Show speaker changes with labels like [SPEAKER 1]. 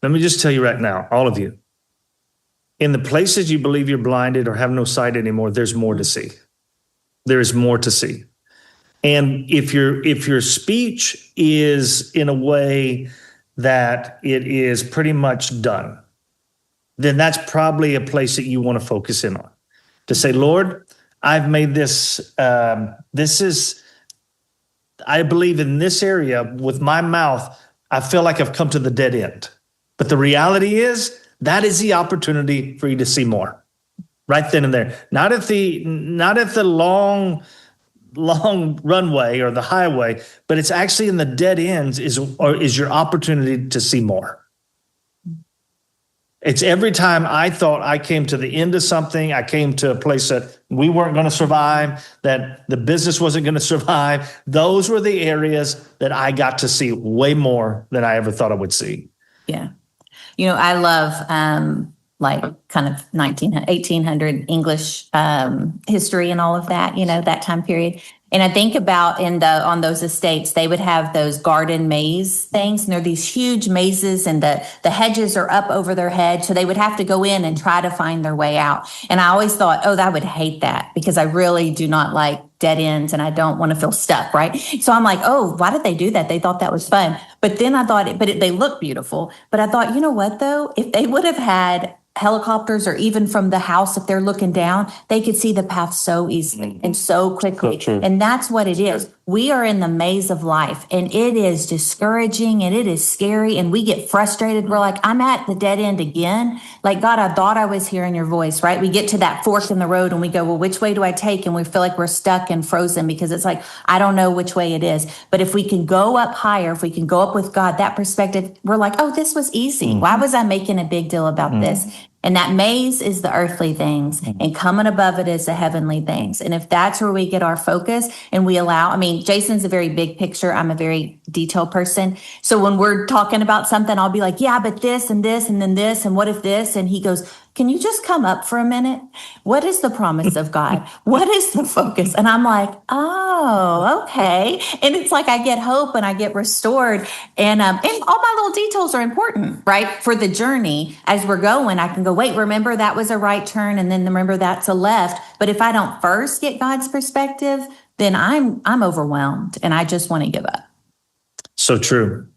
[SPEAKER 1] Let me just tell you right now, all of you, in the places you believe you're blinded or have no sight anymore, there's more to see. There is more to see. And if your speech is in a way that it is pretty much done, then that's probably a place that you want to focus in on. To say, Lord, I've made this, I believe in this area with my mouth, I feel like I've come to the dead end. But the reality is, that is the opportunity for you to see more. Right then and there. Not at the long runway or the highway, but it's actually in the dead ends is your opportunity to see more. It's every time I thought I came to the end of something, I came to a place that we weren't going to survive, that the business wasn't going to survive. Those were the areas that I got to see way more than I ever thought I would see.
[SPEAKER 2] Yeah. I love like kind of 1800 English history and all of that, that time period. And I think about on those estates, they would have those garden maze things, and they're these huge mazes, and the hedges are up over their head. So they would have to go in and try to find their way out. And I always thought, I would hate that, because I really do not like dead ends and I don't want to feel stuck, right? So I'm like, why did they do that? They thought that was fun. But then I thought, they look beautiful. But I thought, you know what though? If they would have had helicopters, or even from the house, if they're looking down, they could see the path so easily and so quickly. So and that's what it is. We are in the maze of life, and it is discouraging and it is scary, and we get frustrated. We're like, I'm at the dead end again. Like, God, I thought I was hearing your voice, right? We get to that fork in the road and we go, well, which way do I take? And we feel like we're stuck and frozen, because it's like, I don't know which way it is. But if we can go up higher, if we can go up with God, that perspective, we're like, this was easy. Why was I making a big deal about this? And that maze is the earthly things, and coming above it is the heavenly things. And if that's where we get our focus and we allow, Jason's a very big picture. I'm a very detailed person. So when we're talking about something, I'll be like, yeah, but this and this and then this, and what if this? And he goes, can you just come up for a minute? What is the promise of God? What is the focus? And I'm like, okay. And it's like I get hope and I get restored. And all my little details are important, right? For the journey as we're going, I can go, wait, remember that was a right turn, and then remember that's a left. But if I don't first get God's perspective, then I'm overwhelmed and I just want to give up.
[SPEAKER 1] So true.